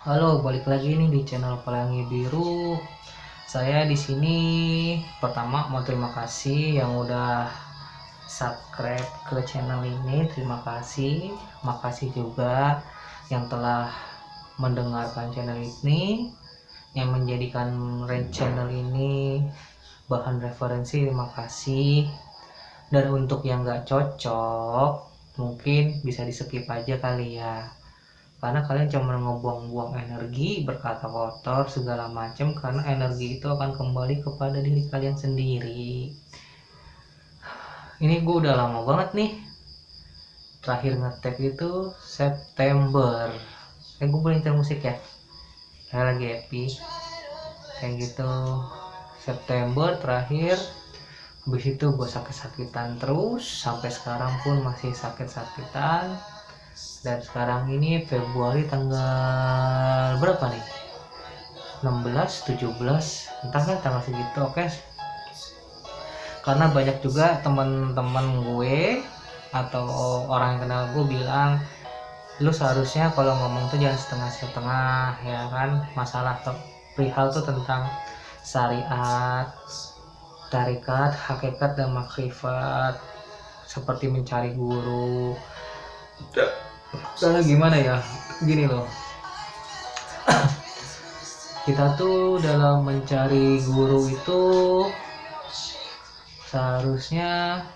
Halo, balik lagi nih di channel Pelangi Biru. Saya di sini pertama mau terima kasih yang udah subscribe ke channel ini. Terima kasih. Makasih juga yang telah mendengarkan channel ini, yang menjadikan channel ini bahan referensi. Terima kasih. Dan untuk yang nggak cocok, mungkin bisa di skip aja kali ya, karena kalian cuma ngebuang-buang energi, berkata kotor segala macam, karena energi itu akan kembali kepada diri kalian sendiri. Ini gue udah lama banget nih, terakhir ngetek itu September. Gue boleh nyetel musik ya, saya lagi happy kayak gitu. September terakhir, habis itu gue sakit-sakitan terus sampai sekarang pun masih sakit-sakitan. Dan sekarang ini Februari tanggal berapa nih, 16, 17, entah kan tanggal segitu. Oke, karena banyak juga teman-teman gue atau orang yang kenal gue bilang, lu seharusnya kalau ngomong tuh jangan setengah-setengah, ya kan, masalah perihal tuh tentang syariat, tarikat, hakikat, dan makrifat, seperti mencari guru. Soalnya gimana ya, gini loh, kita tuh dalam mencari guru itu seharusnya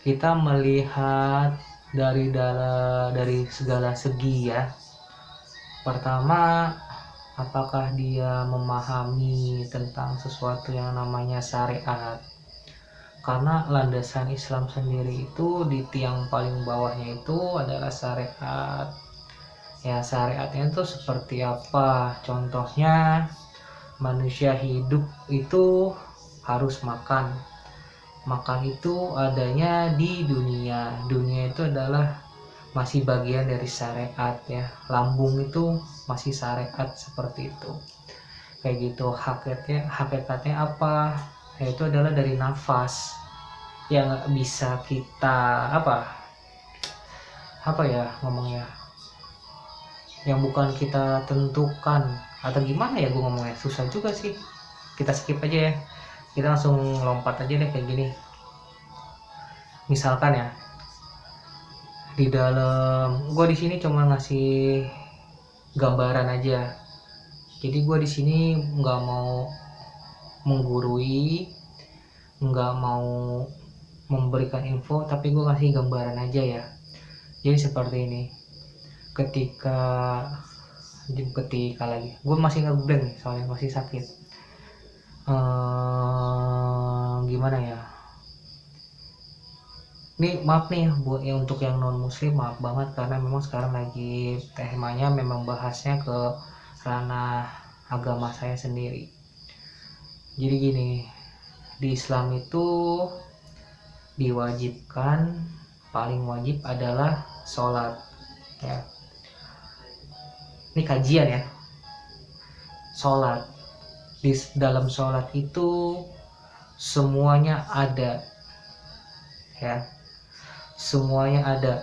kita melihat dari segala segi ya. Pertama, apakah dia memahami tentang sesuatu yang namanya syariat, karena landasan Islam sendiri itu di tiang paling bawahnya itu adalah syariat. Ya, syariatnya itu seperti apa? Contohnya, manusia hidup itu harus makan. Makan itu adanya di dunia. Dunia itu adalah masih bagian dari syariat ya. Lambung itu masih syariat, seperti itu. Kayak gitu. Hakikatnya apa? Yaitu adalah dari nafas yang nggak bisa kita apa ya ngomongnya, yang bukan kita tentukan, atau gimana ya gue ngomongnya, susah juga sih. Kita skip aja ya, kita langsung lompat aja deh kayak gini. Misalkan ya, di dalam gue di sini cuma ngasih gambaran aja, jadi gue di sini nggak mau menggurui, nggak mau memberikan info, tapi gue kasih gambaran aja ya. Jadi seperti ini, ketika lagi gue masih ngeblank soalnya masih sakit. Gimana ya, ini maaf nih buat untuk yang non muslim, maaf banget karena memang sekarang lagi temanya memang bahasnya ke ranah agama saya sendiri. Jadi gini, di Islam itu diwajibkan, paling wajib adalah sholat ya. Ini kajian ya, sholat. Di dalam sholat itu semuanya ada ya, semuanya ada,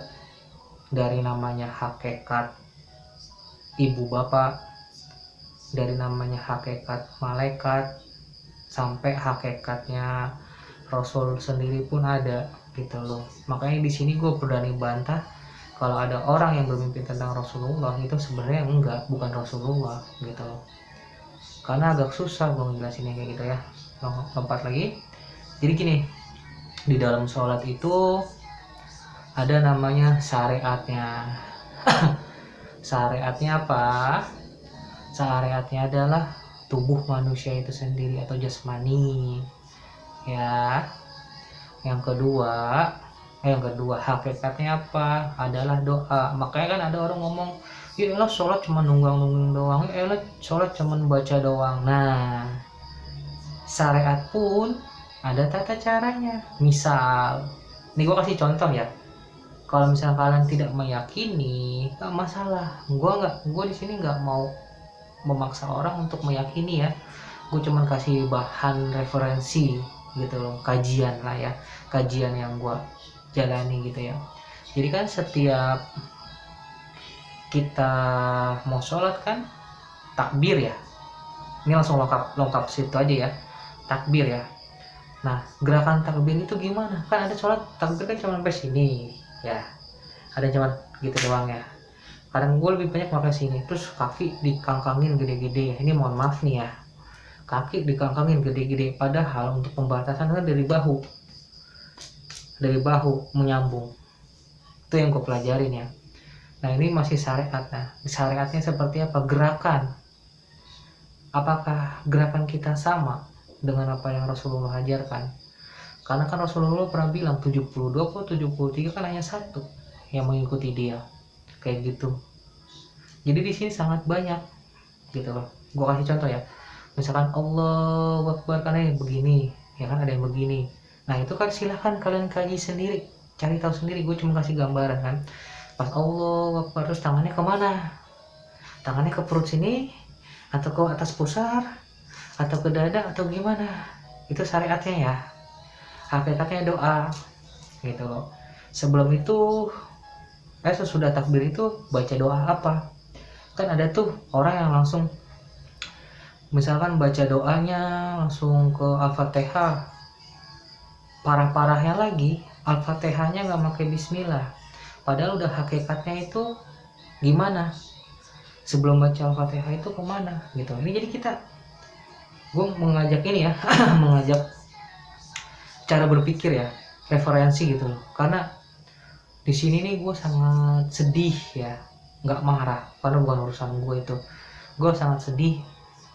dari namanya hakikat ibu bapak, dari namanya hakikat malaikat, sampai hakikatnya Rasul sendiri pun ada gitu loh. Makanya di sini gue berani bantah kalau ada orang yang bermimpi tentang Rasulullah itu sebenarnya bukan Rasulullah gitu loh, karena agak susah gue ngejelasinnya kayak gitu ya. Lompat lagi, jadi gini, di dalam sholat itu ada namanya syariatnya. Syariatnya apa? Syariatnya adalah tubuh manusia itu sendiri atau jasmani ya. Yang kedua hakikatnya apa? Adalah doa. Makanya kan ada orang ngomong, ya elah sholat cuma nunggang doang, ya elah sholat cuma baca doang. Nah, syariat pun ada tata caranya. Misal, nih gue kasih contoh ya. Kalau misalnya kalian tidak meyakini, gak masalah. Gue di sini nggak mau memaksa orang untuk meyakini ya. Gue cuma kasih bahan referensi gitu loh, kajian lah ya, kajian yang gue jalani gitu ya. Jadi kan setiap kita mau sholat kan takbir ya, ini langsung lengkap situ aja ya, takbir ya. Nah gerakan takbir itu gimana, kan ada sholat takbir kan cuma sampai sini ya, ada cuma gitu doang ya. Kadang gue lebih banyak pakai sini, terus kaki dikangkangin gede-gede. Ini mohon maaf nih ya, kaki dikangkangin gede-gede, padahal untuk pembatasan kan dari bahu menyambung. Itu yang gue pelajarin ya. Nah ini masih syariat. Nah syariatnya seperti apa, gerakan, apakah gerakan kita sama dengan apa yang Rasulullah ajarkan? Karena kan Rasulullah pernah bilang 72 atau 73 kan hanya satu yang mengikuti dia, kayak gitu. Jadi di sini sangat banyak gitu loh. Gue kasih contoh ya, misalkan Allahu Akbar kan begini ya, kan ada yang begini. Nah itu kan silahkan kalian kaji sendiri, cari tahu sendiri. Gue cuma kasih gambaran kan, pas Allahu Akbar terus tangannya kemana, tangannya ke perut sini atau ke atas pusar atau ke dada atau gimana, itu syariatnya ya. Hakikatnya doa gitu loh. Sebelum itu sesudah takbir itu baca doa apa? Kan ada tuh orang yang langsung misalkan baca doanya langsung ke Al-Fatihah, parah-parahnya lagi Al-Fatihahnya nggak pakai bismillah, padahal udah hakikatnya itu gimana sebelum baca Al-Fatihah itu kemana gitu. Ini jadi gue mengajak ini ya mengajak cara berpikir ya, referensi gitu loh. Karena di sini nih gue sangat sedih ya, nggak marah karena bukan urusan gue itu. Gue sangat sedih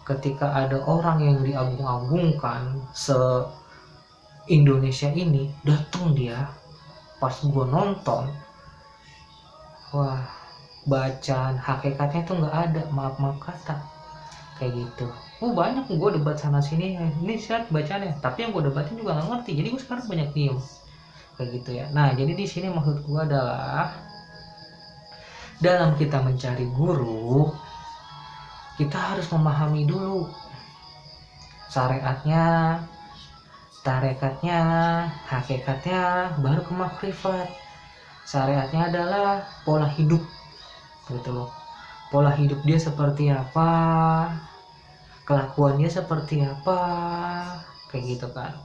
ketika ada orang yang diagung-agungkan se-Indonesia ini datang dia pas gue nonton, wah bacaan hakikatnya tuh nggak ada, maaf kata kayak gitu. Banyak gue debat sana sini, ini silat bacanya, tapi yang gue debatin juga nggak ngerti, jadi gue sekarang banyak diem kayak gitu ya. Nah jadi di sini maksud gue adalah dalam kita mencari guru, kita harus memahami dulu syariatnya, tarekatnya, hakikatnya, baru ke makrifat. Syariatnya adalah pola hidup gitu loh, pola hidup dia seperti apa, kelakuannya seperti apa, kayak gitu kan.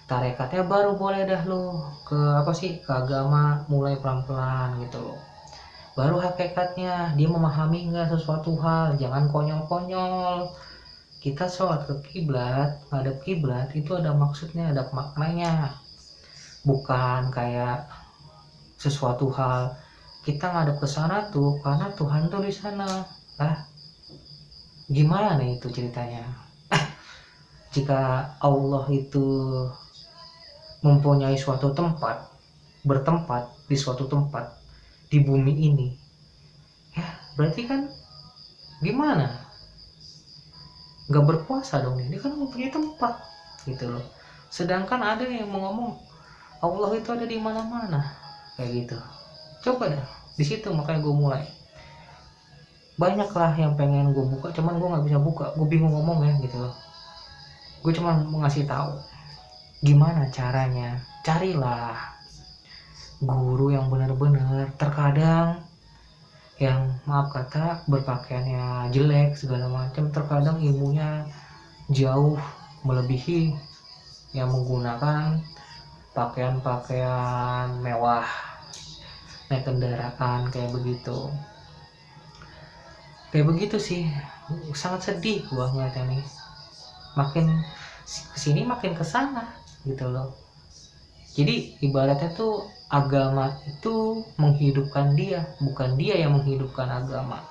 Tarekatnya baru boleh dah lo ke ke agama, mulai pelan-pelan gitu loh. Baru hakikatnya dia memahami nggak sesuatu hal, jangan konyol-konyol. Kita sholat ke kiblat, ngadep kiblat itu ada maksudnya, ada maknanya, bukan kayak sesuatu hal kita ngadep ke sana tuh karena Tuhan tuh di sana. Gimana nih itu ceritanya? Jika Allah itu mempunyai suatu tempat, bertempat di suatu tempat di bumi ini, ya berarti kan gimana? Gak berkuasa dong, ini kan mempunyai tempat gitu loh. Sedangkan ada yang ngomong Allah itu ada di mana-mana kayak gitu. Coba dah di situ, makanya gue mulai banyak lah yang pengen gue buka, cuman gue nggak bisa buka, gue bingung ngomong ya gitu loh. Gue cuma mau ngasih tahu gimana caranya. Carilah guru yang benar-benar. Terkadang yang maaf kata berpakaiannya jelek segala macam, terkadang ilmunya jauh melebihi yang menggunakan pakaian-pakaian mewah, naik kendaraan kayak begitu. Kayak begitu sih, sangat sedih gua ngeliatnya nih. Makin kesini makin kesana gitu loh. Jadi ibaratnya tuh agama itu menghidupkan dia, bukan dia yang menghidupkan agama.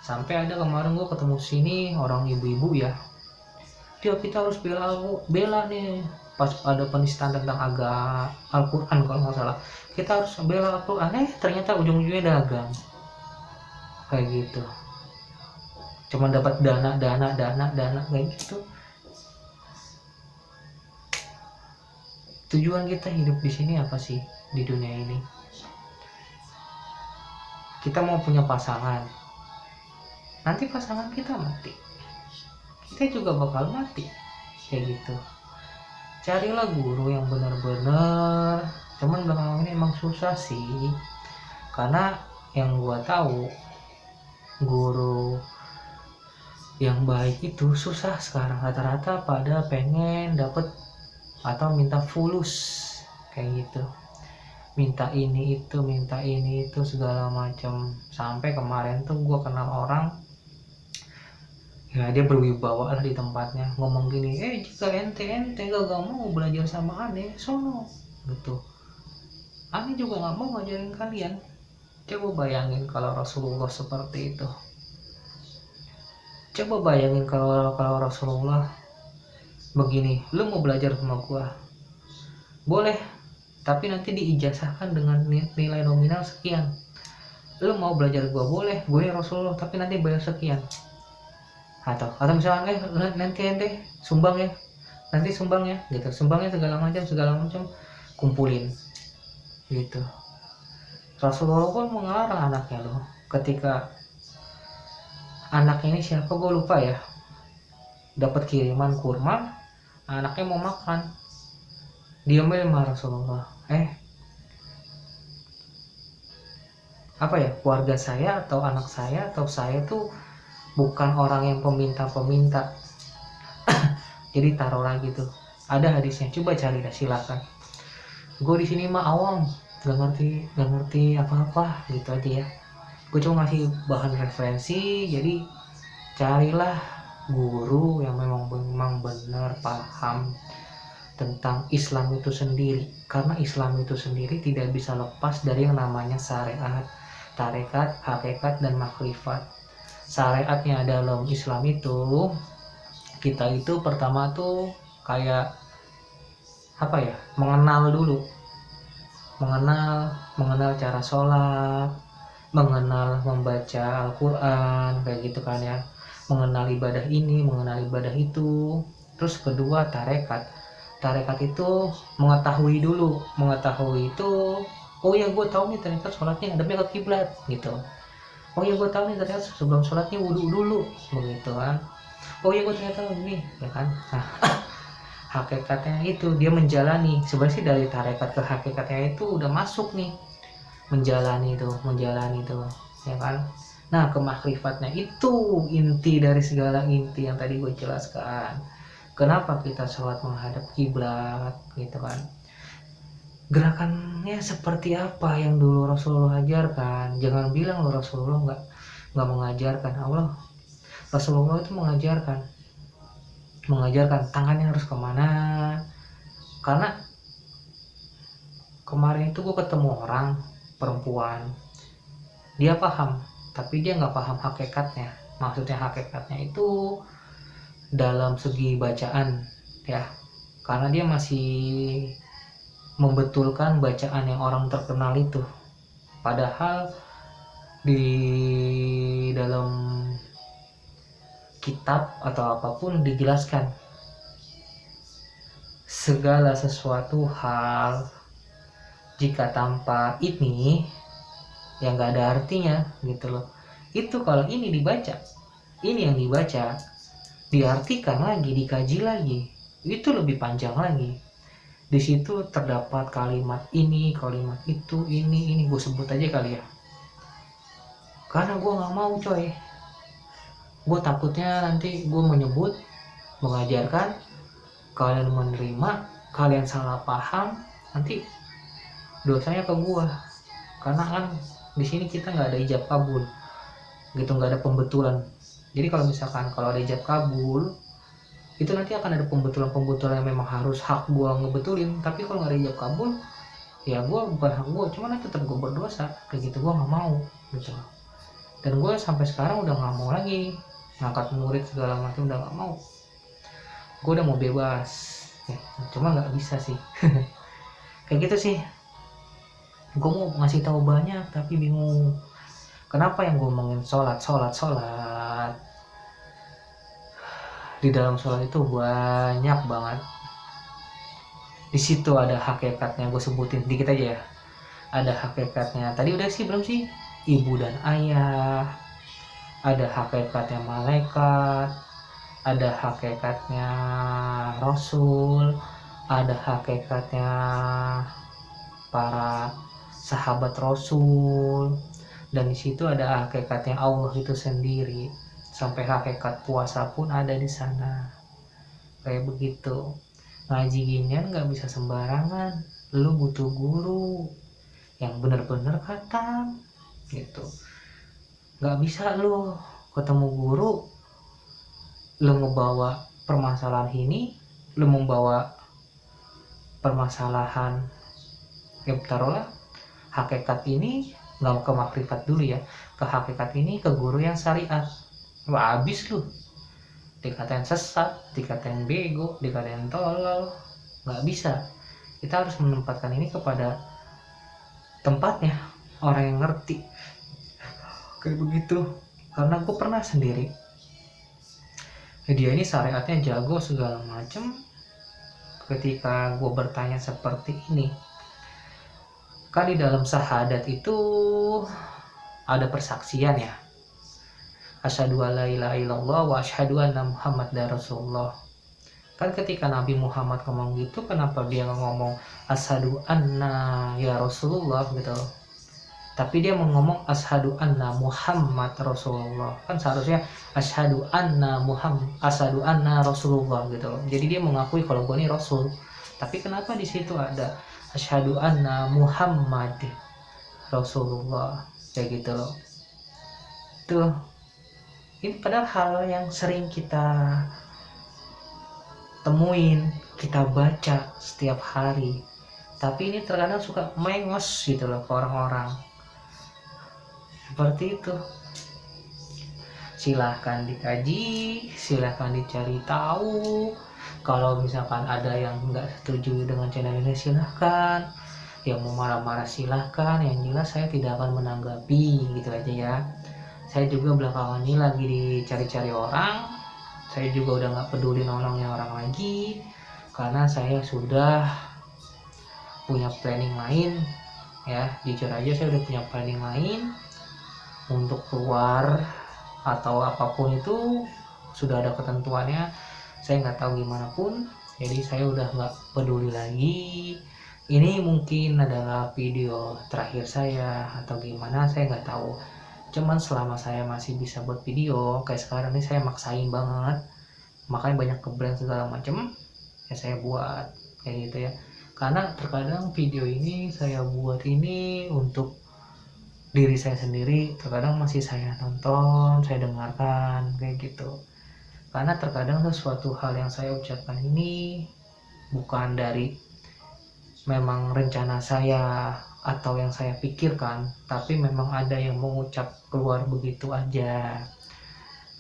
Sampai ada kemarin gua ketemu sini orang ibu-ibu ya, dia kita harus bela nih pas ada penistaan tentang agama Al-Quran kalau nggak salah, kita harus bela Al-Quran, ternyata ujung-ujungnya dagang kayak gitu, cuma dapat dana kayak gitu. Tujuan kita hidup di sini apa sih di dunia ini? Kita mau punya pasangan, nanti pasangan kita mati, kita juga bakal mati kayak gitu. Carilah guru yang benar-benar. Cuman belakangan ini emang susah sih, karena yang gua tahu guru yang baik itu susah sekarang, rata-rata pada pengen dapet atau minta fulus kayak gitu, minta ini itu segala macam. Sampai kemarin tuh gue kenal orang, ya dia berwibawa lah di tempatnya, ngomong gini, jika ente gak mau belajar sama aneh sono gitu, aneh juga gak mau ngajarin kalian. Coba bayangin kalau Rasulullah seperti itu. Coba bayangin kalau Rasulullah begini, lu mau belajar sama gua, boleh, tapi nanti diijazahkan dengan nilai nominal sekian. Lu mau belajar gua, boleh, gue Rasulullah, tapi nanti bayar sekian. Atau misalnya nanti ente sumbang ya, nanti sumbang ya gitu, sumbangnya segala macam kumpulin gitu. Rasulullah pun mengarang anaknya loh, ketika anaknya ini siapa gue lupa ya, dapat kiriman kurma, anaknya mau makan, diambil sama Rasulullah, apa ya, keluarga saya atau anak saya atau saya tuh bukan orang yang peminta jadi taruh lagi tuh, ada hadisnya, coba cari dah silakan. Gue di sini mah awam, gak ngerti apa-apa gitu aja ya, gue cuma ngasih bahan referensi. Jadi carilah guru yang memang benar paham tentang Islam itu sendiri, karena Islam itu sendiri tidak bisa lepas dari yang namanya syariat, tarekat, hakikat, dan makrifat. Syariatnya dalam Islam itu, kita itu pertama tuh kayak apa ya, mengenal dulu, mengenal cara sholat, mengenal membaca Al-Quran kayak gitu kan ya, mengenal ibadah ini, mengenal ibadah itu. Terus kedua tarekat itu mengetahui itu, oh ya gue tahu nih ternyata sholatnya ngadepnya ke kiblat gitu, oh ya gue tahu nih ternyata sebelum sholatnya wudhu dulu begitu kan, oh ya gue ternyata ini ya kan. Nah, hakikatnya itu dia menjalani, sebenarnya sih dari tarekat ke hakikatnya itu udah masuk nih, menjalani itu ya kan. Nah, kemakrifatnya itu inti dari segala inti yang tadi gue jelaskan. Kenapa kita sholat menghadap kiblat gitu kan, gerakannya seperti apa yang dulu Rasulullah ajarkan. Jangan bilang lo Rasulullah nggak mengajarkan. Allah, Rasulullah itu mengajarkan tangannya harus kemana. Karena kemarin itu gue ketemu orang perempuan, dia paham tapi dia nggak paham hakikatnya. Maksudnya hakikatnya itu dalam segi bacaan ya, karena dia masih membetulkan bacaan yang orang terkenal itu, padahal di dalam kitab atau apapun dijelaskan segala sesuatu hal jika tanpa ini yang nggak ada artinya gitu loh. Itu kalau ini dibaca, ini yang dibaca diartikan lagi, dikaji lagi, itu lebih panjang lagi. Di situ terdapat kalimat ini, kalimat itu, ini gue sebut aja kali ya, karena gue nggak mau coy, gue takutnya nanti gue menyebut, mengajarkan, kalian menerima, kalian salah paham, nanti dosanya ke gue. Karena kan di sini kita nggak ada ijab kabul gitu, nggak ada pembetulan. Jadi kalau misalkan kalau ada ijab kabul itu nanti akan ada pembetulan yang memang harus hak gue ngebetulin. Tapi kalau nggak ada ijab kabul, ya gue bukan hak gue, cuman nanti tetap gue berdosa kayak gitu. Gue nggak mau gitu. Dan gue sampai sekarang udah nggak mau lagi ngangkat murid segala macam, udah nggak mau. Gue udah mau bebas ya, cuma nggak bisa sih. Kayak gitu sih. Gue mau ngasih tahu banyak tapi bingung. Kenapa yang gue ngomongin sholat. Di dalam sholat itu banyak banget. Di situ ada hakikatnya, gue sebutin dikit aja ya. Ada hakikatnya. Tadi udah sih belum sih? Ibu dan ayah. Ada hakikatnya malaikat. Ada hakikatnya Rasul. Ada hakikatnya para sahabat Rasul. dan di situ ada hakikatnya Allah itu sendiri. Sampai hakikat puasa pun ada di sana. Kayak begitu. Ngaji ginian nggak bisa sembarangan. Lu butuh guru yang bener-bener khatam gitu. Nggak bisa lu ketemu guru, lu ngebawa permasalahan ini, lu membawa permasalahan, ya taruhlah hakikat ini, nggak ke makrifat dulu ya, ke hakikat ini ke guru yang syariat. Wah habis lu, dikatain sesat, dikatain bego, dikatain tolol. Nggak bisa. Kita harus menempatkan ini kepada tempatnya, orang yang ngerti. Kayak begitu. Karena gue pernah sendiri, dia ini syariatnya jago segala macem. Ketika gue bertanya seperti ini, kan di dalam syahadat itu ada persaksian ya, asyhadu alla ilaha illallah wa asyhadu anna muhammadar rasulullah. Kan ketika Nabi Muhammad ngomong gitu, kenapa dia ngomong asyhadu anna ya rasulullah gitu, tapi dia mau ngomong asyhadu anna muhammad rasulullah. Kan seharusnya asyhadu anna rasulullah gitu loh. Jadi dia mengakui kalau gue ini rasul, tapi kenapa di situ ada asyhadu anna muhammad rasulullah kayak gitu loh. Tuh, ini padahal hal yang sering kita temuin, kita baca setiap hari, tapi ini terkadang suka mengos gitu loh ke orang-orang. Seperti itu. Silahkan dikaji, silahkan dicari tahu. Kalau misalkan ada yang nggak setuju dengan channel ini, silahkan. Yang mau marah-marah silahkan. Yang jelas saya tidak akan menanggapi, gitu aja ya. Saya juga belakangan ini lagi dicari-cari orang. Saya juga udah nggak peduli nolongnya orang lagi, karena saya sudah punya planning lain ya. Jujur aja saya udah punya planning lain untuk keluar atau apapun itu, sudah ada ketentuannya. Saya nggak tahu gimana pun, jadi saya udah nggak peduli lagi. Ini mungkin adalah video terakhir saya atau gimana, saya nggak tahu. Cuman selama saya masih bisa buat video kayak sekarang ini, saya maksain banget, makanya banyak ke-brand segala macem ya saya buat kayak gitu ya. Karena terkadang video ini saya buat ini untuk diri saya sendiri, terkadang masih saya nonton, saya dengarkan kayak gitu. Karena terkadang sesuatu hal yang saya ucapkan ini bukan dari memang rencana saya atau yang saya pikirkan, tapi memang ada yang mengucap keluar begitu aja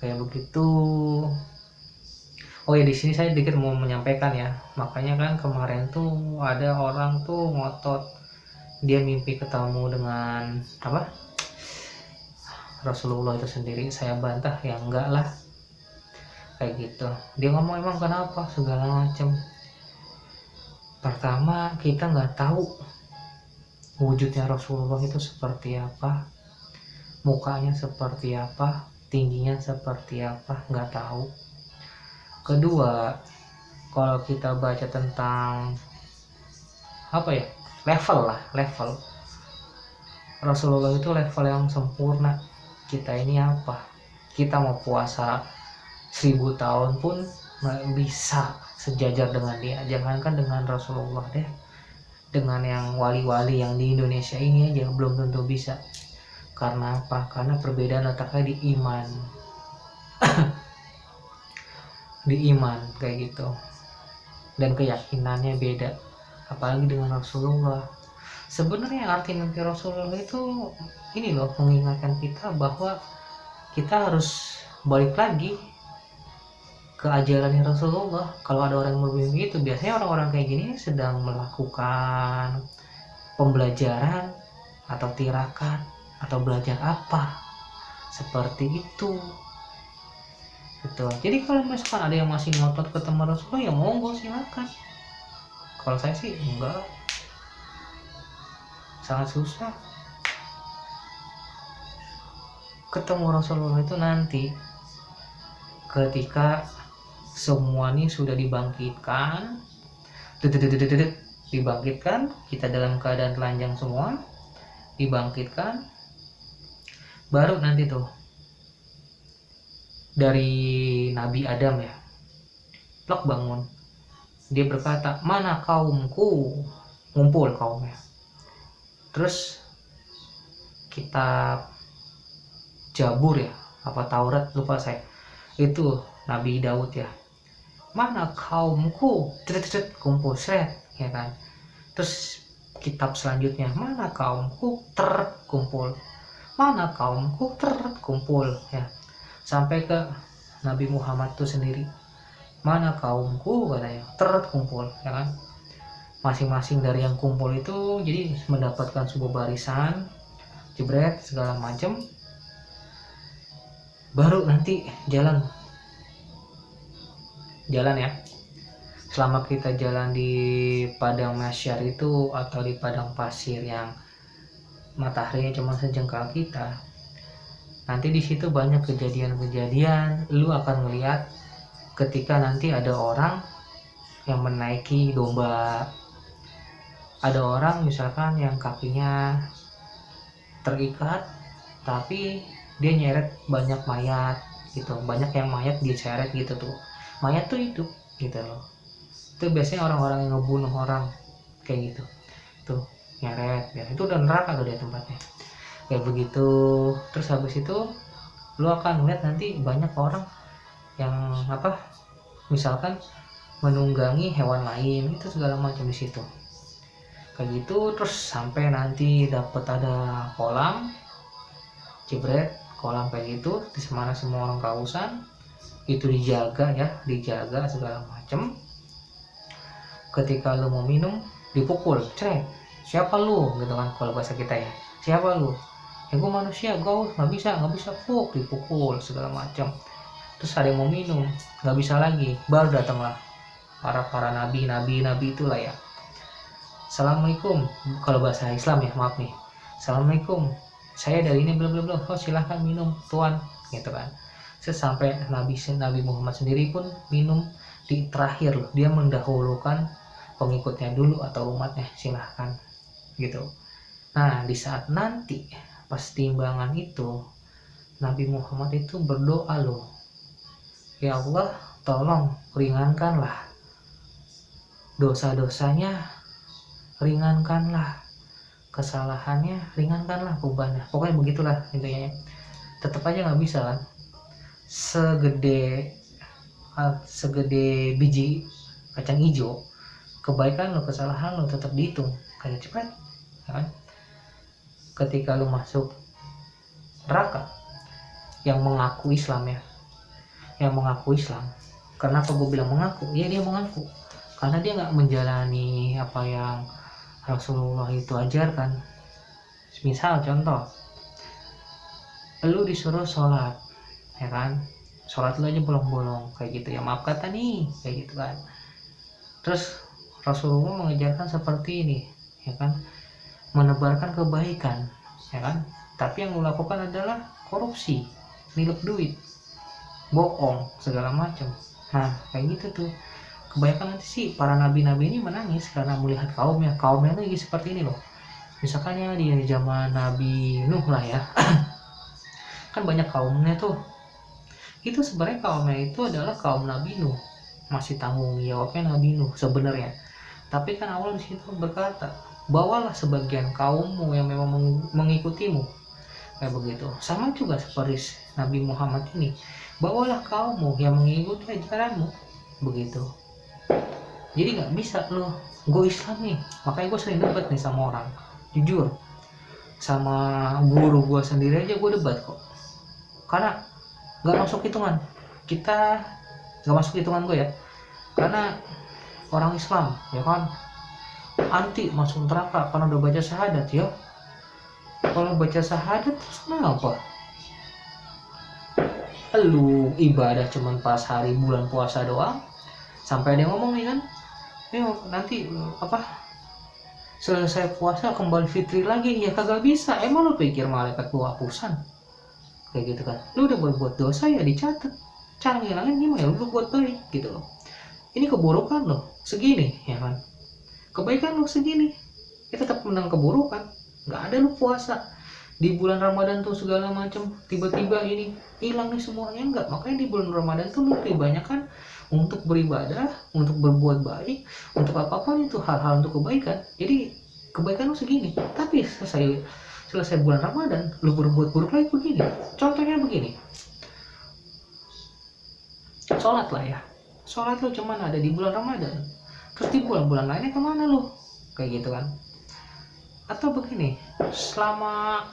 kayak begitu. Oh ya, di sini saya dikit mau menyampaikan ya, makanya kan kemarin tuh ada orang tuh ngotot, dia mimpi ketemu dengan apa, Rasulullah itu sendiri. Saya bantah ya enggak lah kayak gitu. Dia ngomong emang kenapa segala macam. Pertama, kita nggak tahu wujudnya Rasulullah itu seperti apa, mukanya seperti apa, tingginya seperti apa, nggak tahu. Kedua, kalau kita baca tentang apa ya, level Rasulullah itu level yang sempurna. Kita ini apa? Kita mau puasa 1000 tahun pun nggak bisa sejajar dengan dia. Jangankan dengan Rasulullah deh, dengan yang wali-wali yang di Indonesia ini aja belum tentu bisa. Karena apa? Karena perbedaan letaknya di iman. Di iman kayak gitu, dan keyakinannya beda, apalagi dengan Rasulullah. Sebenarnya arti mimpi Rasulullah itu ini loh, mengingatkan kita bahwa kita harus balik lagi ke ajarannya Rasulullah. Kalau ada orang yang bermimpi itu, biasanya orang-orang kayak gini sedang melakukan pembelajaran atau tirakat atau belajar apa seperti itu gitu. Jadi kalau misalkan ada yang masih ngotot ketemu Rasulullah, ya monggo silakan. Kalau saya sih enggak, sangat susah ketemu Rasulullah itu nanti ketika semua ini sudah dibangkitkan, dibangkitkan, kita dalam keadaan telanjang semua, dibangkitkan, Baru nanti tuh dari Nabi Adam ya, plak bangun, dia berkata, mana kaumku, ngumpul kaumnya. Terus kitab Jabur ya, apa Taurat lupa saya, itu Nabi Daud ya, mana kaumku, kumpul seret ya kan. Terus kitab selanjutnya, mana kaumku terkumpul, mana kaumku terkumpul ya, sampai ke Nabi Muhammad tuh sendiri, mana kaumku katanya terkumpul ya kan. Masing-masing dari yang kumpul itu jadi mendapatkan sebuah barisan, jebret segala macam. Baru nanti jalan ya. Selama kita jalan di padang mahsyar itu atau di padang pasir yang mataharinya cuma sejengkal kita, nanti di situ banyak kejadian-kejadian. Lu akan melihat ketika nanti ada orang yang menaiki domba, ada orang misalkan yang kakinya terikat tapi dia nyeret banyak mayat gitu, banyak yang mayat diseret gitu tuh, mayat tuh itu gitu loh. Itu biasanya orang-orang yang ngebunuh orang kayak gitu tuh, nyeret ya, itu udah neraka tuh dia tempatnya kayak begitu. Terus habis itu lu akan melihat nanti banyak orang yang apa, misalkan menunggangi hewan lain itu segala macam di situ kayak gitu. Terus sampai nanti dapat ada kolam, jebret kolam kayak gitu, di mana semua orang kausan itu dijaga ya, dijaga segala macem. Ketika lu mau minum dipukul, cek siapa lu gitu kan, kalau bahasa kita ya, siapa lu, ya gue manusia, gue nggak bisa puk, dipukul segala macam. Terus ada yang mau minum nggak bisa lagi, baru datanglah para nabi itulah ya, assalamualaikum, kalau bahasa Islam ya, maaf nih, assalamualaikum, saya dari ini belum, oh silahkan minum tuan gitu kan. Sampai Nabi Muhammad sendiri pun minum di terakhir loh, dia mendahulukan pengikutnya dulu atau umatnya, silahkan gitu. Nah di saat nanti pas timbangan itu, Nabi Muhammad itu berdoa loh, ya Allah tolong ringankanlah dosa-dosanya, ringankanlah kesalahannya, ringankanlah bebannya, pokoknya begitulah intinya. Tetap aja nggak bisa kan, segede biji kacang hijau, kebaikan lo kesalahan lo tetap dihitung kayak cepet kan. Ketika lo masuk neraka, yang mengaku Islam ya, yang mengaku Islam, kenapa gue bilang mengaku ya, dia mengaku karena dia nggak menjalani apa yang Rasulullah itu ajarkan. Misal contoh, lu disuruh sholat ya kan, sholat lu aja bolong-bolong kayak gitu ya, maaf kata nih kayak gitu kan. Terus Rasulullah mengajarkan seperti ini ya kan, menebarkan kebaikan ya kan, tapi yang lu lakukan adalah korupsi, nilep duit, bohong segala macam. Nah kayak gitu tuh kebanyakan nanti sih para nabi-nabi ini menangis karena melihat kaumnya lagi seperti ini loh. Misalkan ya di zaman Nabi Nuh lah ya kan banyak kaumnya tuh, itu sebenarnya kaumnya itu adalah kaum Nabi Nuh, masih tanggung jawabnya Nabi Nuh sebenarnya. Tapi kan Allah di situ berkata, bawalah sebagian kaummu yang memang mengikutimu kayak begitu. Sama juga seperti Nabi Muhammad ini, bawalah kaummu yang mengikuti ajaranmu begitu. Jadi nggak bisa loh, gue Islam nih, makanya gue sering debat nih sama orang, jujur, sama guru gue sendiri aja gue debat kok, karena nggak masuk hitungan kita, nggak masuk hitungan gue ya, karena orang Islam ya kan anti masuk neraka karena udah baca syahadat ya. Kalau baca syahadat terus kenapa lu ibadah cuman pas hari bulan puasa doang, sampai ada yang ngomong nih kan, nanti apa selesai puasa kembali fitri lagi, ya kagak bisa. Emang lu pikir malaikat bawa hapusan kayak gitu kan, lu udah berbuat dosa ya dicatat, cara ngilangin gimana ya, lu buat baik gitu loh. Ini keburukan lo segini ya kan, kebaikan lo segini, ya tetap menang keburukan. Nggak ada lu puasa di bulan Ramadan tuh segala macam tiba-tiba ini hilang nih semuanya, enggak. Makanya di bulan Ramadan tuh lebih banyak kan untuk beribadah, untuk berbuat baik, untuk apapun itu, hal-hal untuk kebaikan. Jadi kebaikan lu segini, tapi selesai bulan Ramadan lu berbuat buruk lagi begini. Contohnya begini, sholat lah ya, sholat lu cuman ada di bulan Ramadan, terus di bulan-bulan lainnya kemana lu, kayak gitu kan. Atau begini, selama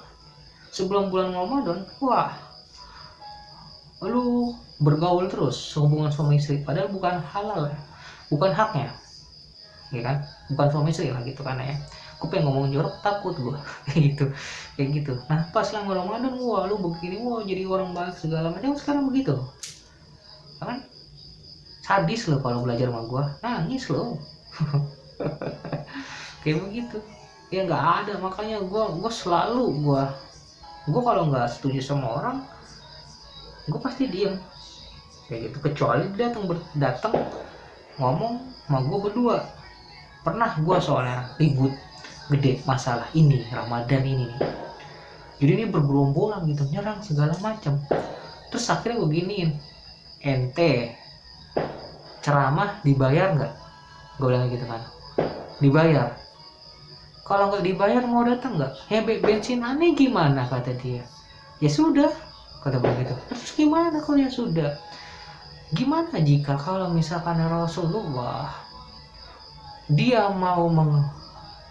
sebelum bulan Ramadan, wah lu bergaul terus hubungan suami istri, padahal bukan halal ya, bukan haknya, ya kan, bukan suami istri lah gitu kan ya. Aku pengen ngomong jorok takut gua kayak gitu. Nah pas selama Ramadan, wah lu begini, wah jadi orang baik segala macam. Sekarang begitu kan, sadis lo kalau belajar sama gua, nangis lo kayak begitu ya, nggak ada. Makanya gua selalu gua kalau nggak setuju sama orang, gue pasti diem kayak gitu, kecuali datang ngomong sama gue berdua. Pernah gue soalnya ribut gede masalah ini Ramadan ini nih, jadi ini bergerombolan gitu nyerang segala macam. Terus akhirnya gue giniin, ente ceramah dibayar nggak, gue bilang gitu kan. Dibayar, kalau nggak dibayar mau datang nggak, ya bensin aneh gimana, kata dia. Ya sudah, kata begitu. Terus gimana kalau ya sudah, gimana jika kalau misalkan Rasulullah dia mau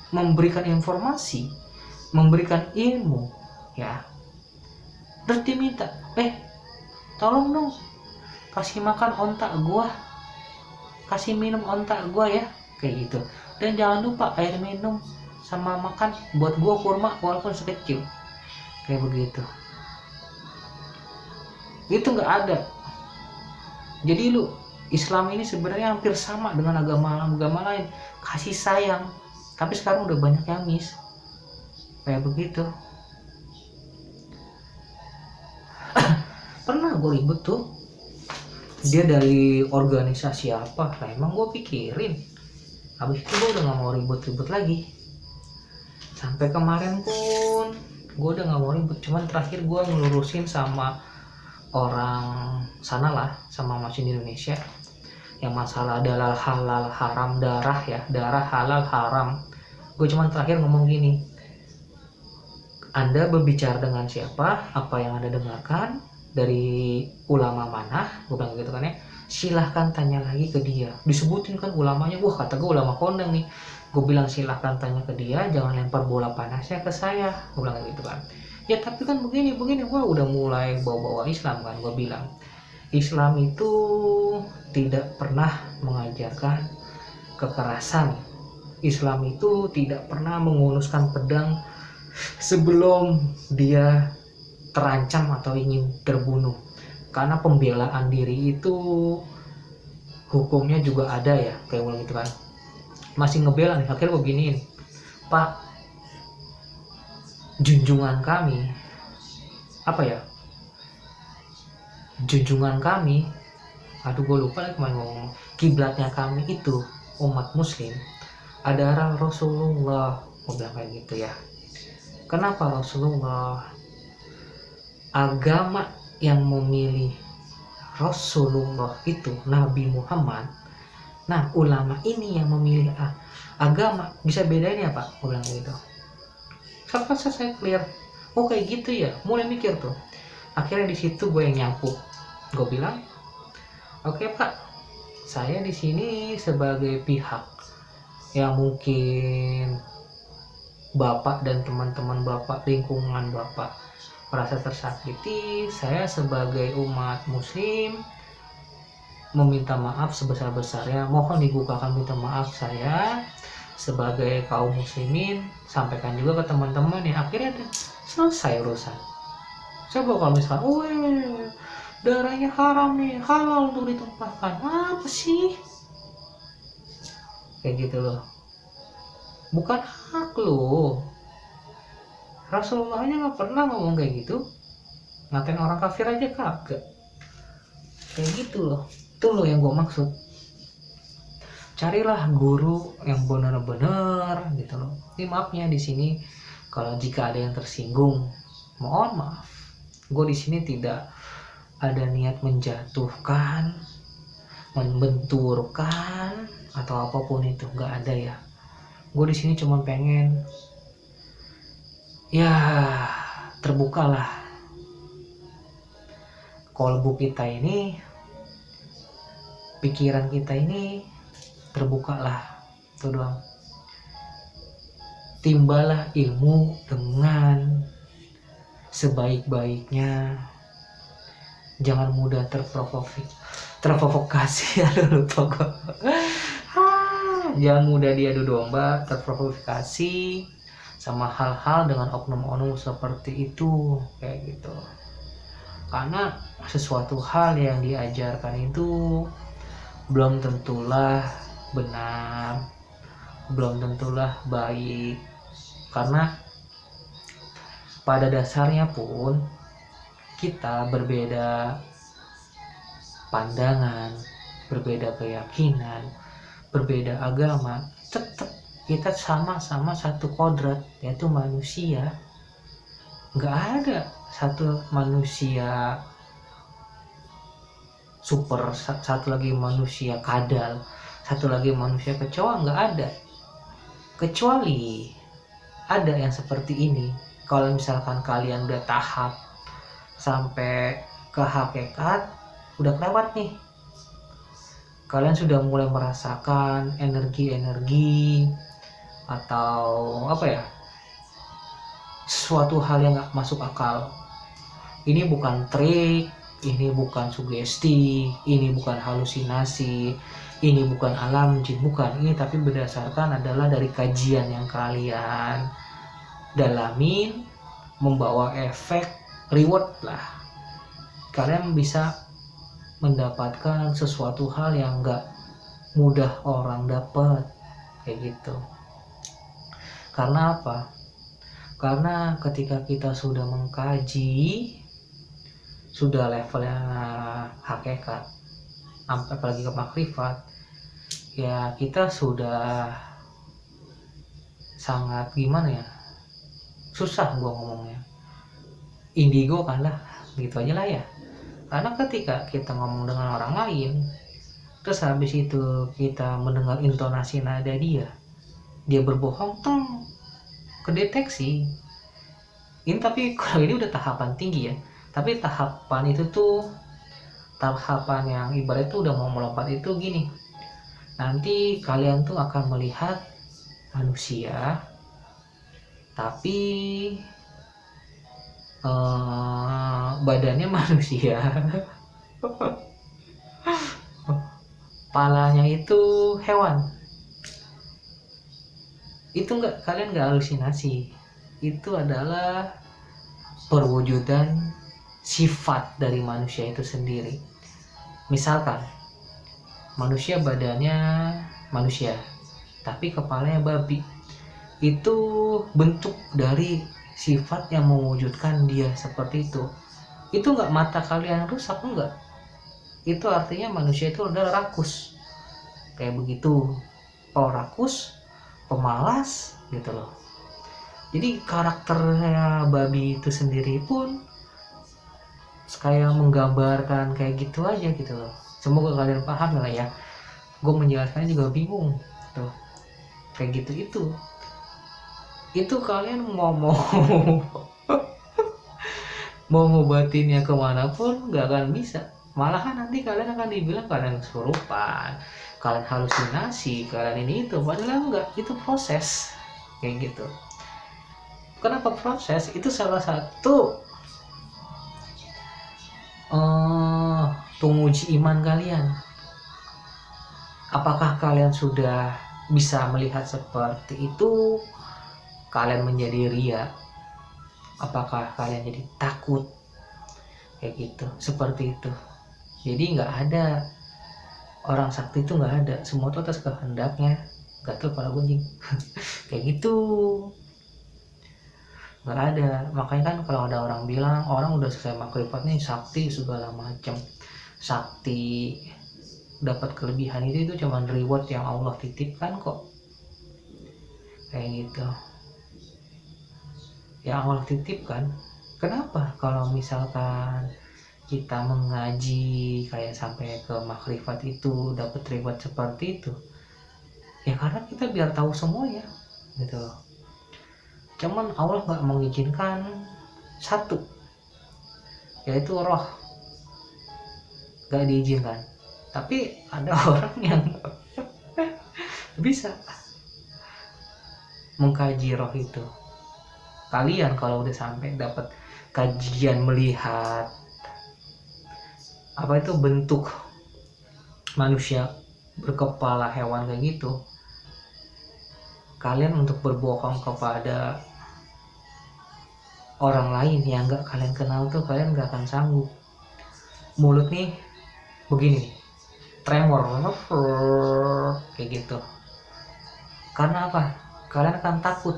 memberikan informasi, memberikan ilmu ya, terus diminta, tolong dong kasih makan ontak gua, kasih minum ontak gua ya, kayak gitu. Dan jangan lupa air minum sama makan buat gua kurma walaupun sekecil, kayak begitu. Itu nggak ada. Jadi lu, Islam ini sebenarnya hampir sama dengan agama-agama lain, kasih sayang. Tapi sekarang udah banyak yang miss, kayak begitu. Pernah gue ribut tuh, dia dari organisasi apa, nah emang gue pikirin. Habis itu gue udah gak mau ribut-ribut lagi. Sampai kemarin pun gue udah gak mau ribut, cuman terakhir gue ngelurusin sama orang sana lah, sama masih di Indonesia, yang masalah adalah halal haram darah ya, darah halal haram. Gue cuman terakhir ngomong gini, Anda berbicara dengan siapa, apa yang Anda dengarkan dari ulama mana, gue bilang gitu kan ya, silahkan tanya lagi ke dia. Disebutin kan ulamanya, wah kata gue ulama kondang nih. Gue bilang silahkan tanya ke dia, jangan lempar bola panasnya ke saya, gue bilang gitu kan. Ya tapi kan begini, wah udah mulai bawa-bawa Islam kan. Gue bilang Islam itu tidak pernah mengajarkan kekerasan. Islam itu tidak pernah menghunuskan pedang sebelum dia terancam atau ingin terbunuh. Karena pembelaan diri itu hukumnya juga ada ya, kayak gitu kan. Masih ngebela nih, akhirnya beginiin, Pak, junjungan kami junjungan kami, aduh gue lupa lagi kemarin ngomong, kiblatnya kami itu umat muslim adalah Rasulullah. Gue bilang kayak gitu ya. Kenapa Rasulullah? Agama yang memilih Rasulullah itu Nabi Muhammad. Nah ulama ini yang memilih agama, bisa bedain ya Pak? Gue bilang gitu. Sampai saya clear, oh kayak gitu ya, mulai mikir tuh. Akhirnya di situ gue yang nyapu, gue bilang, oke Pak, saya di sini sebagai pihak yang mungkin Bapak dan teman-teman Bapak, lingkungan Bapak merasa tersakiti. Saya sebagai umat muslim meminta maaf sebesar-besarnya, mohon dibukakan minta maaf saya sebagai kaum muslimin, sampaikan juga ke teman-teman ya. Akhirnya selesai urusan. Coba kalau misalkan, darahnya haram nih, halal untuk ditumpahkan, apa sih? Kayak gitu loh, bukan hak lo. Rasulullahnya nggak pernah ngomong kayak gitu, ngatain orang kafir aja kagak. Kayak gitu loh, itu loh yang gue maksud. Carilah guru yang benar-benar gitu loh. Ini maafnya di sini kalau jika ada yang tersinggung, Mohon maaf, gue di sini tidak ada niat menjatuhkan, membenturkan atau apapun itu, nggak ada ya. Gue di sini cuma pengen ya terbukalah kolbu kita ini, pikiran kita ini terbukalah, itu doang. Timbalah ilmu dengan sebaik-baiknya, jangan mudah terprovokasi aduh lupa gue. Jangan mudah diadu domba, terprovokasi sama hal-hal dengan oknum-oknum seperti itu, kayak gitu. Karena sesuatu hal yang diajarkan itu belum tentulah benar, belum tentulah baik. Karena pada dasarnya pun kita berbeda pandangan, berbeda keyakinan, berbeda agama, tetap kita sama-sama satu kodrat, yaitu manusia. Nggak ada satu manusia super, satu lagi manusia kadal, satu lagi manusia kecoa, nggak ada. Kecuali ada yang seperti ini, kalau misalkan kalian udah tahap sampai ke hakikat, udah kelewat nih, kalian sudah mulai merasakan energi-energi atau apa ya, sesuatu hal yang gak masuk akal. Ini bukan trik, ini bukan sugesti, ini bukan halusinasi, ini bukan alam jin, bukan. Ini tapi berdasarkan adalah dari kajian yang kalian dalamin, membawa efek reward lah. Kalian bisa mendapatkan sesuatu hal yang gak mudah orang dapat, kayak gitu. Karena apa? Karena ketika kita sudah mengkaji, sudah levelnya hakikat, apalagi ke makrifat, ya kita sudah sangat gimana ya, susah gua ngomongnya, indigo kan lah, gitu aja lah ya. Karena ketika kita ngomong dengan orang lain, terus habis itu kita mendengar intonasi nada dia berbohong, kedeteksi. Ini tapi kalau ini udah tahapan tinggi ya. Tapi tahapan itu tuh tahapan yang ibarat itu udah mau melompat itu gini. Nanti kalian tuh akan melihat manusia, tapi badannya manusia, palanya itu hewan. Itu kalian nggak halusinasi, itu adalah perwujudan sifat dari manusia itu sendiri. Misalkan manusia badannya manusia tapi kepalanya babi, itu bentuk dari sifat yang mewujudkan dia seperti itu. Itu nggak mata kalian rusak, enggak. Itu artinya manusia itu adalah rakus, kayak begitu. Kalau rakus, pemalas gitu loh. Jadi karakternya babi itu sendiri pun kayak menggambarkan kayak gitu aja gitu loh. Semoga kalian paham lah ya. Gue menjelaskannya juga bingung tuh, kayak gitu. Itu kalian mau mau ngobatinnya kemanapun gak akan bisa. Malahan nanti kalian akan dibilang kalian kesurupan, kalian halusinasi, kalian ini itu. Padahal enggak, itu proses kayak gitu. Kenapa proses? Itu salah satu penguji iman kalian. Apakah kalian sudah bisa melihat seperti itu? Kalian menjadi ria? Apakah kalian jadi takut? Kayak gitu, seperti itu. Jadi nggak ada orang sakti itu, nggak ada, semua itu atas kehendaknya. Gatel kepala gunjing kayak gitu, nggak ada. Makanya kan kalau ada orang bilang orang udah selesai makrifat nih sakti segala macam, sakti dapat kelebihan itu cuman reward yang Allah titipkan kok, kayak gitu, yang Allah titipkan. Kenapa kalau misalkan kita mengaji kayak sampai ke makrifat itu dapat riwayat seperti itu? Ya karena kita biar tahu semuanya gitu loh. Cuman Allah nggak mengizinkan satu, yaitu roh, nggak diizinkan. Tapi ada orang yang bisa mengkaji roh itu. Kalian kalau udah sampai dapat kajian melihat apa itu bentuk manusia berkepala hewan kayak gitu, kalian untuk berbohong kepada orang lain yang nggak kalian kenal tuh kalian nggak akan sanggup. Mulut nih begini, tremor kayak gitu. Karena apa? Kalian akan takut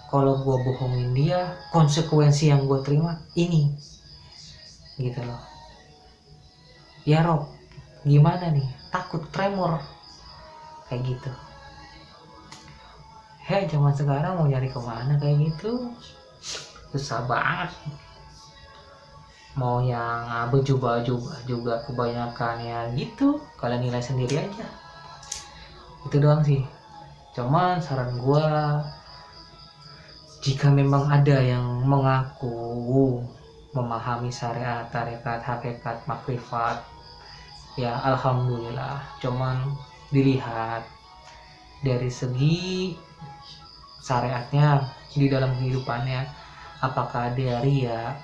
kalau gue bohongin dia, konsekuensi yang gue terima ini gitu loh. Ya Rob, gimana nih? Takut, tremor kayak gitu. Zaman sekarang mau nyari kemana kayak gitu susah banget. Mau yang baju juga kebanyakan ya gitu, kalian nilai sendiri aja. Itu doang sih. Cuman saran gue, jika memang ada yang mengaku memahami syariat, tarekat, hakikat, makrifat, ya alhamdulillah. Cuman dilihat dari segi syariatnya di dalam kehidupannya, apakah dia ria,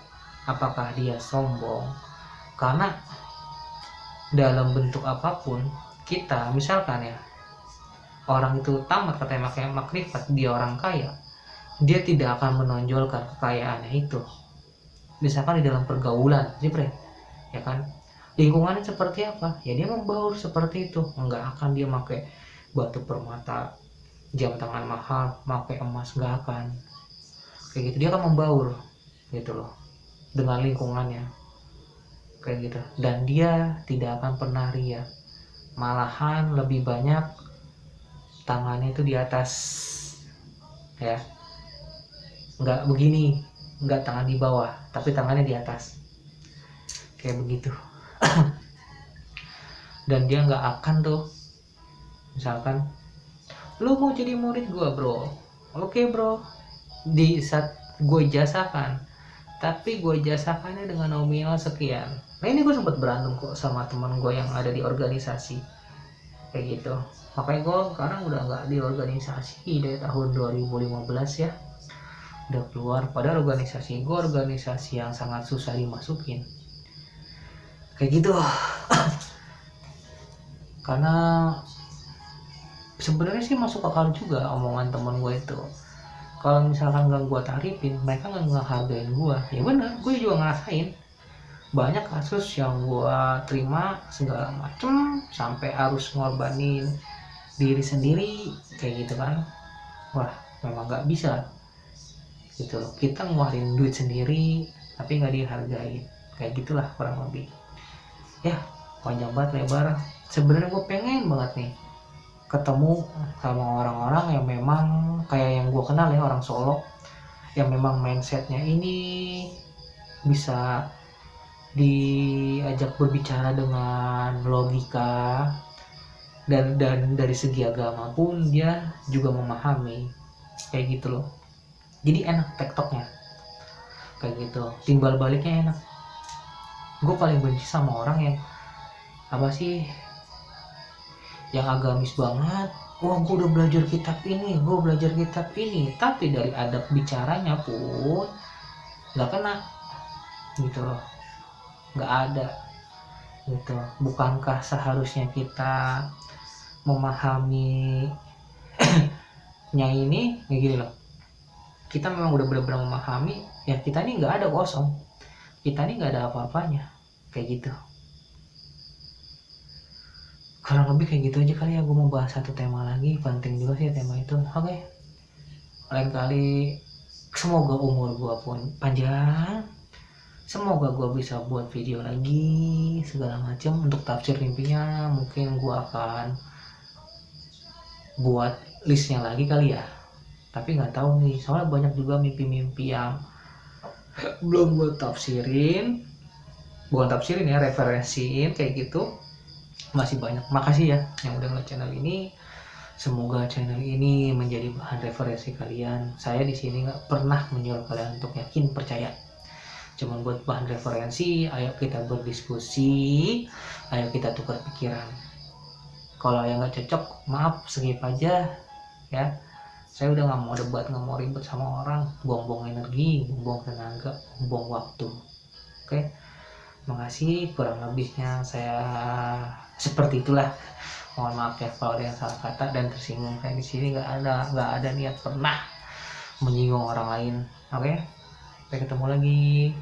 apakah dia sombong. Karena dalam bentuk apapun kita, misalkan ya orang itu tamat katanya pakai makrifat, dia orang kaya, dia tidak akan menonjolkan kekayaannya itu. Misalkan di dalam pergaulan, jepret, ya kan, lingkungannya seperti apa, ya dia membaur seperti itu. Enggak akan dia pakai batu permata, jam tangan mahal, pakai emas, enggak akan kayak gitu. Dia akan membaur gitu loh dengan lingkungannya kayak gitu, dan dia tidak akan pernah ria. Malahan lebih banyak tangannya itu di atas ya, nggak begini, nggak tangan di bawah tapi tangannya di atas kayak begitu. Dan dia nggak akan tuh misalkan lu mau jadi murid gua bro, oke bro, di saat gue jasakan, tapi gue jasakannya dengan nominal sekian. Nah ini gue sempat berantem kok sama teman gue yang ada di organisasi kayak gitu. Makanya gue sekarang udah nggak di organisasi dari tahun 2015 ya, udah keluar. Padahal organisasi gue organisasi yang sangat susah dimasukin kayak gitu. Karena sebenarnya sih masuk akal juga omongan teman gue itu. Kalau misalkan gak gue tarifin, mereka gak ngehargain gue. Ya bener, gue juga ngerasain banyak kasus yang gue terima segala macem sampai harus ngorbanin diri sendiri kayak gitu kan. Wah memang gak bisa gitu loh. Kita ngeluarin duit sendiri tapi gak dihargain, kayak gitulah kurang lebih ya. Panjang banget lebar. Sebenarnya gue pengen banget nih ketemu sama orang-orang yang memang kayak yang gue kenal ya, orang Solo yang memang mindsetnya ini bisa diajak berbicara dengan logika, dan dari segi agama pun dia juga memahami kayak gitu loh. Jadi enak tektoknya kayak gitu, timbal baliknya enak. Gue paling benci sama orang yang apa sih, yang agamis banget. Wah gue udah belajar kitab ini, gue belajar kitab ini, tapi dari adab bicaranya pun nggak kena gitu loh, nggak ada gitu. Bukankah seharusnya kita memahami nya ini kayak gini loh, kita memang udah benar-benar memahami ya, kita ini nggak ada kosong, kita ini nggak ada apa-apanya kayak gitu. Kurang lebih kayak gitu aja kali ya. Gue mau bahas satu tema lagi, penting juga sih tema itu. Oke, lain kali semoga umur gue pun panjang, semoga gue bisa buat video lagi segala macam. Untuk tafsir mimpinya mungkin gue akan buat listnya lagi kali ya, tapi nggak tahu nih soalnya banyak juga mimpi-mimpi yang belum gue tafsirin, bukan tafsirin ya, referensiin kayak gitu. Masih banyak. Makasih ya yang udah ngeliat channel ini. Semoga channel ini menjadi bahan referensi kalian. Saya di sini nggak pernah menyuruh kalian untuk yakin percaya, cuman buat bahan referensi. Ayo kita berdiskusi, ayo kita tukar pikiran. Kalau yang nggak cocok, maaf, skip aja ya. Saya udah nggak mau debat, nggak mau ribet sama orang, buang-buang energi, buang tenaga, buang waktu. Oke, makasih. Kurang lebihnya saya seperti itulah. Mohon maaf ya kalau ada yang salah kata dan tersinggung. Saya di sini nggak ada niat pernah menyinggung orang lain. Oke, sampai ketemu lagi.